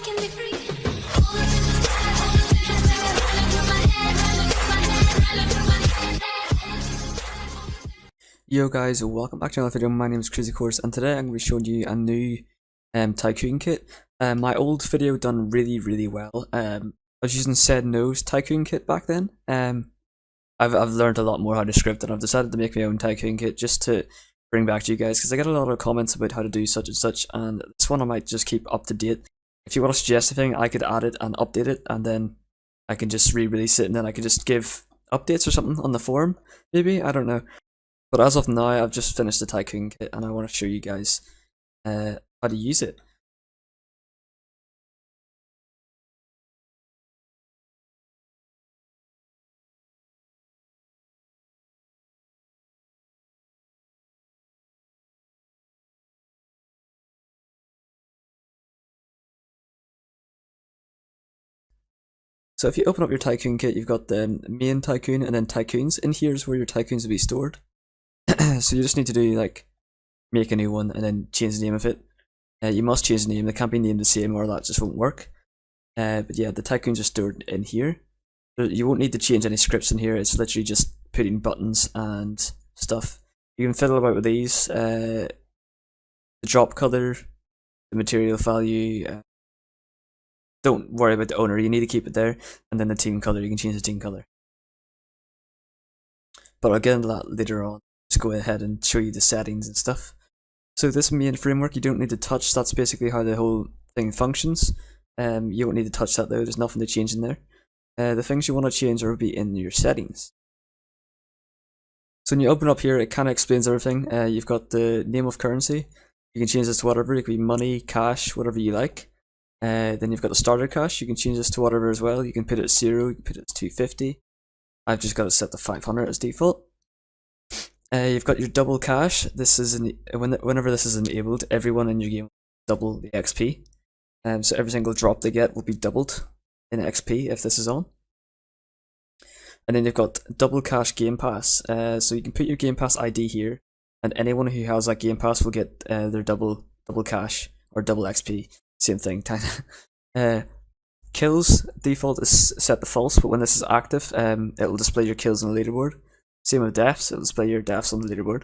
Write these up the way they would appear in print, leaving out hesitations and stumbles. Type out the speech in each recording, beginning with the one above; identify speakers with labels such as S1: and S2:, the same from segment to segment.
S1: can be free. All the things I said, all the things I said, running through my head, running through my head, running through my head. All the things I said, all the things.
S2: Yo guys, welcome back to another video. My name is Crazy Course, and today I'm going to be showing you a new Tycoon kit. My old video done really well. I was using Said No's Tycoon kit back then. I've learned a lot more how to script, and I've decided to make my own Tycoon kit just to bring back to you guys, because I get a lot of comments about how to do such and such, and this one I might just keep up to date. If you want to suggest anything, I could add it and update it, and then I can just re-release it, and then I can just give updates or something on the forum, maybe, I don't know. But as of now, I've just finished the Tycoon kit, and I want to show you guys how to use it. So if you open up your Tycoon kit, you've got the main Tycoon and then Tycoons. In here is where your Tycoons will be stored. So you just need to do like make a new one and then change the name of it. You must change the name. They can't be named the same, or that just won't work. But yeah, the Tycoons are stored in here. You won't need to change any scripts in here. It's literally just putting buttons and stuff. You can fiddle about with these. The drop color, the material value. Don't worry about the owner. You need to keep it there. And then the team color. You can change the team color. But I'll get into that later on. Just go ahead and show you the settings and stuff. So this main framework you don't need to touch. That's basically how the whole thing functions. You don't need to touch that though. There's nothing to change in there. The things you want to change will be in your settings. So when you open up here, it kind of explains everything. You've got the name of currency. You can change this to whatever. It could be money, cash, whatever you like. Then you've got the starter cash. You can change this to whatever as well. You can put it at 0. You can put it at 250. I've just got it set to 500 as default. You've got your double cash. This is whenever this is enabled, everyone in your game will double the XP. So every single drop they get will be doubled in XP if this is on. And then you've got double cash game pass. So you can put your game pass ID here, and anyone who has that game pass will get their double cash or double XP. Same thing, kinda. Kills default is set to false, but when this is active, it will display your kills on the leaderboard. Same with deaths, it will display your deaths on the leaderboard.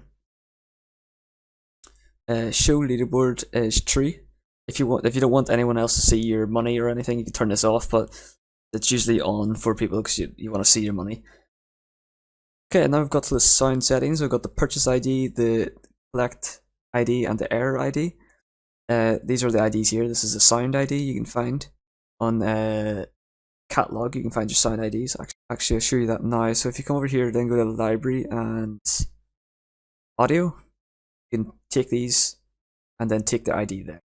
S2: Show leaderboard is true. If you don't want anyone else to see your money or anything, you can turn this off, but it's usually on for people because you want to see your money. Okay, now we've got to the sound settings. We've got the purchase ID, the collect ID, and the error ID. These are the IDs here. This is a sound ID you can find on catalog. You can find your sound IDs. Actually, I'll show you that now. So if you come over here, then go to library and audio. You can take these and then take the ID there,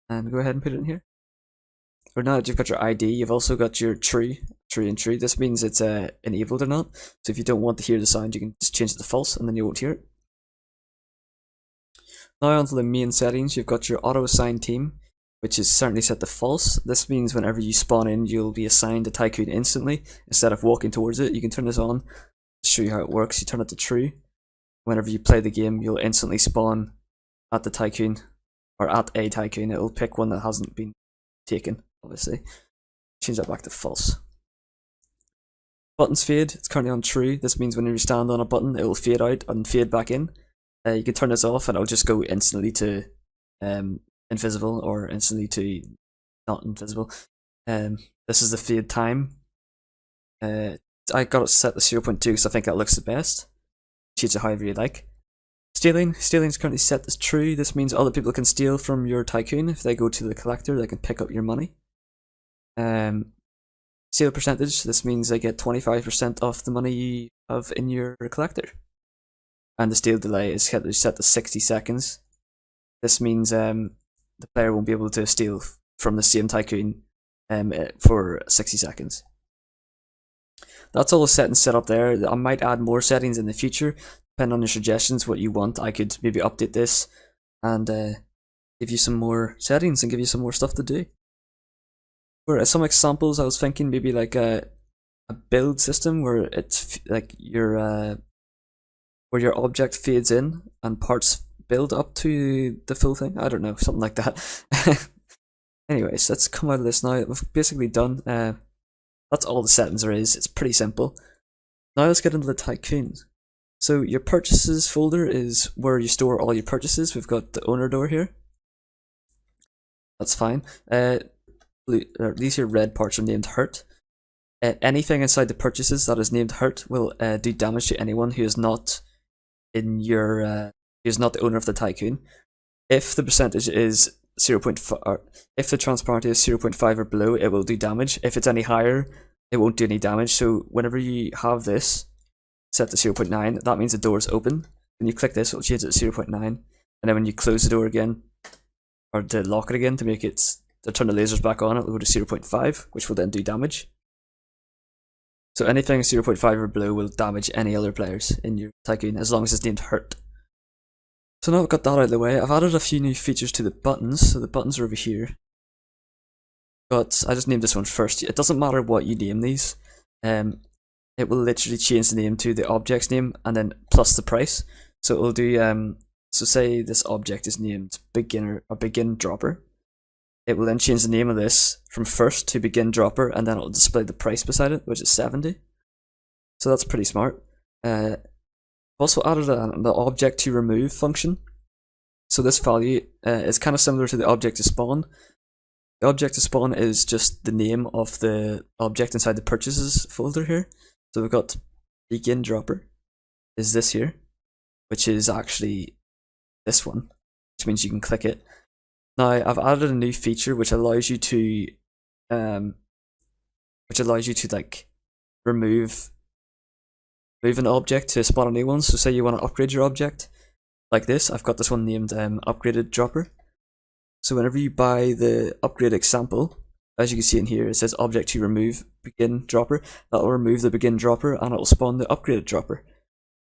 S2: and go ahead and put it in here. Or now that you've got your ID, you've also got your true. This means it's enabled or not. So if you don't want to hear the sound, you can just change it to false, and then you won't hear it. Now onto the main settings, you've got your auto assign team, which is certainly set to false. This means whenever you spawn in, you'll be assigned a Tycoon instantly instead of walking towards it. You can turn this on to show you how it works. You turn it to true. Whenever you play the game, you'll instantly spawn at the Tycoon, or at a Tycoon. It'll pick one that hasn't been taken, obviously. Change that back to false. Buttons fade, it's currently on true. This means whenever you stand on a button, it will fade out and fade back in. You can turn this off and it'll just go instantly to invisible, or instantly to not invisible. This is the fade time. I got it set to 0.2 because I think that looks the best. Change it however you like. Stealing is currently set as true. This means other people can steal from your Tycoon. If they go to the collector, they can pick up your money. Steal percentage, this means they get 25% off the money you have in your collector. And the steal delay is set to 60 seconds. This means the player won't be able to steal from the same Tycoon for 60 seconds. That's all the settings set up there. I might add more settings in the future, depending on your suggestions, what you want. I could maybe update this and give you some more settings and give you some more stuff to do. For some examples, I was thinking maybe like a build system where it's like your where your object fades in and parts build up to the full thing. I don't know, something like that. Anyways, let's come out of this now. We've basically done, that's all the settings there is. It's pretty simple. Now let's get into the Tycoon. So your purchases folder is where you store all your purchases. We've got the owner door here. That's fine. These here red parts are named hurt. Anything inside the purchases that is named hurt will do damage to anyone who is not in your who is not the owner of the Tycoon. If the percentage is 0.5, if the transparency is 0.5 or below, it will do damage. If it's any higher, it won't do any damage. So whenever you have this set to 0.9, that means the door is open. When you click this, it'll change it to 0.9, and then when you close the door again, or to lock it again to make it to turn the lasers back on, it'll go to 0.5, which will then do damage. So anything 0.5 or below will damage any other players in your Tycoon as long as it's named hurt. So now I've got that out of the way, I've added a few new features to the buttons. So the buttons are over here. But I just named this one first. It doesn't matter what you name these. It will literally change the name to the object's name and then plus the price. So it will do, so say this object is named beginner or begin dropper. It will then change the name of this from first to begin dropper, and then it'll display the price beside it, which is 70. So that's pretty smart. Also added the object to remove function. So this value is kind of similar to the object to spawn. The object to spawn is just the name of the object inside the purchases folder here. So we've got begin dropper is this here, which is actually this one, which means you can click it. Now I've added a new feature which allows you to like remove an object to spawn a new one. So say you want to upgrade your object like this. I've got this one named upgraded dropper. So whenever you buy the upgrade example, as you can see in here, it says object to remove begin dropper. That will remove the begin dropper and it will spawn the upgraded dropper.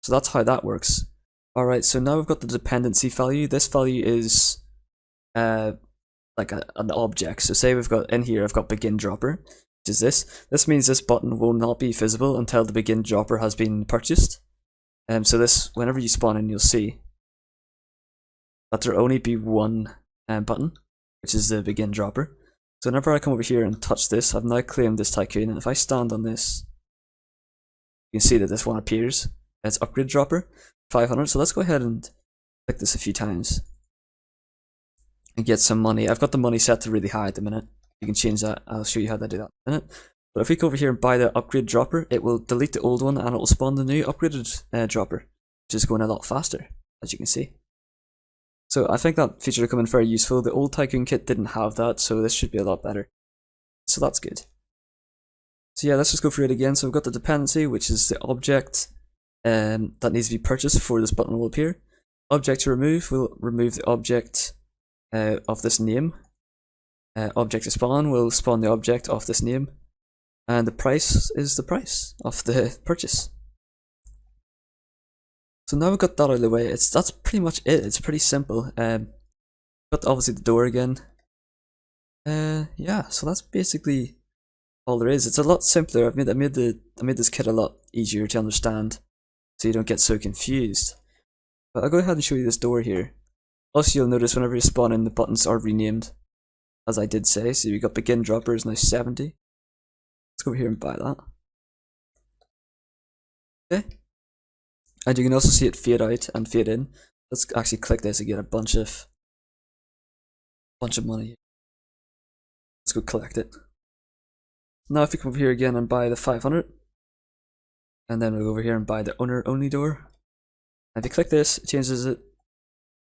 S2: So that's how that works. Alright, so now we've got the dependency value. This value is like an object. So say we've got in here, I've got begin dropper, which is this. This means this button will not be visible until the begin dropper has been purchased. So this, whenever you spawn in, you'll see that there'll only be one button, which is the begin dropper. So whenever I come over here and touch this, I've now claimed this Tycoon, and if I stand on this, you can see that this one appears. It's upgrade dropper 500. So let's go ahead and click this a few times and get some money. I've got the money set to really high at the minute. You can change that. I'll show you how to do that in a minute. But if we go over here and buy the upgrade dropper, it will delete the old one and it will spawn the new upgraded dropper, which is going a lot faster, as you can see. So I think that feature will come in very useful. The old Tycoon kit didn't have that, so this should be a lot better. So that's good. So yeah, let's just go through it again. So we've got the dependency, which is the object that needs to be purchased before this button will appear. Object to remove will remove the object of this name. Object to spawn will spawn the object of this name. And the price is the price of the purchase. So now we've got that out of the way. That's pretty much it. It's pretty simple. Got obviously the door again. Yeah, so that's basically all there is. It's a lot simpler. I made this kit a lot easier to understand, so you don't get so confused. But I'll go ahead and show you this door here. Also, you'll notice whenever you spawn in, the buttons are renamed, as I did say. So we got begin dropper is now 70. Let's go over here and buy that. Okay. And you can also see it fade out and fade in. Let's actually click this and get a bunch of money. Let's go collect it. Now if we come over here again and buy the 500, and then we'll go over here and buy the owner only door. And if you click this, it changes it,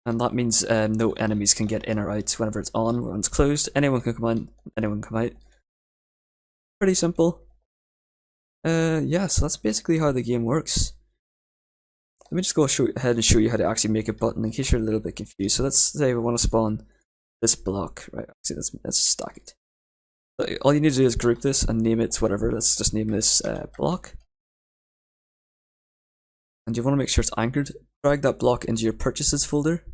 S2: and that means no enemies can get in or out whenever it's on or when it's closed. Anyone can come in, anyone can come out. Pretty simple. Yeah, so that's basically how the game works. Let me just go ahead and show you how to actually make a button in case you're a little bit confused. So let's say we want to spawn this block, right? Actually, let's stack it. So all you need to do is group this and name it whatever. Let's just name this block. And you want to make sure it's anchored. Drag that block into your purchases folder,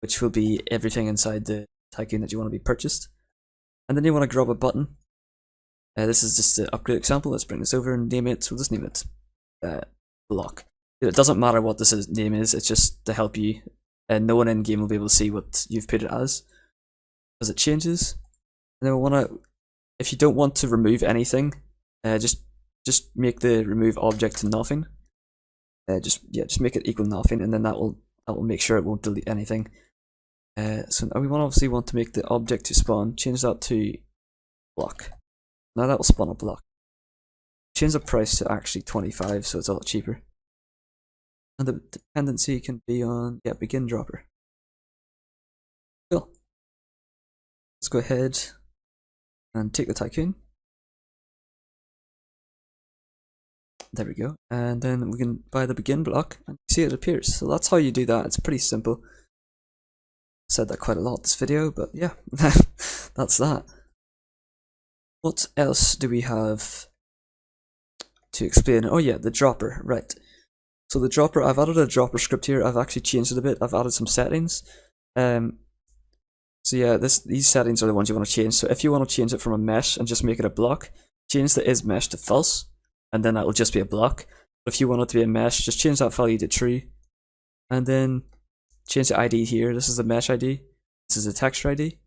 S2: which will be everything inside the Tycoon that you want to be purchased. And then you want to grab a button. This is just the upgrade example. Let's bring this over and name it. We'll just name it block. It doesn't matter what this name is, it's just to help you, and no one in game will be able to see what you've put it as it changes. And then we want to, if you don't want to remove anything, just make the remove object to nothing. Just make it equal nothing, and then that will make sure it won't delete anything. So now we obviously want to make the object to spawn. Change that to block. Now that will spawn a block. Change the price to actually 25, so it's a lot cheaper. And the dependency can be on begin dropper. Cool. Let's go ahead and take the tycoon. There we go. And then we can buy the begin block and see it appears. So that's how you do that. It's pretty simple. Said that quite a lot this video, but yeah, that's that. What else do we have to explain? Oh yeah, the dropper, right. So the dropper, I've added a dropper script here. I've actually changed it a bit. I've added some settings. So yeah, these settings are the ones you want to change. So if you want to change it from a mesh and just make it a block, change the is mesh to false, and then that will just be a block. But if you want it to be a mesh, just change that value to true, and then change the ID here. This is the mesh ID. This is the texture ID.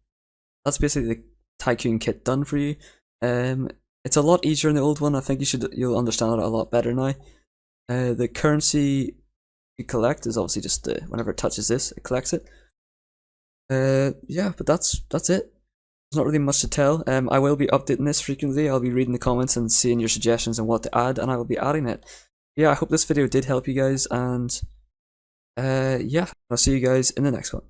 S2: That's basically the Tycoon kit done for you. It's a lot easier in the old one. I think you'll understand it a lot better now. The currency you collect is obviously just whenever it touches this, it collects it. Yeah, but that's it. There's not really much to tell. I will be updating this frequently. I'll be reading the comments and seeing your suggestions and what to add, and I will be adding it. Yeah, I hope this video did help you guys, and yeah, I'll see you guys in the next one.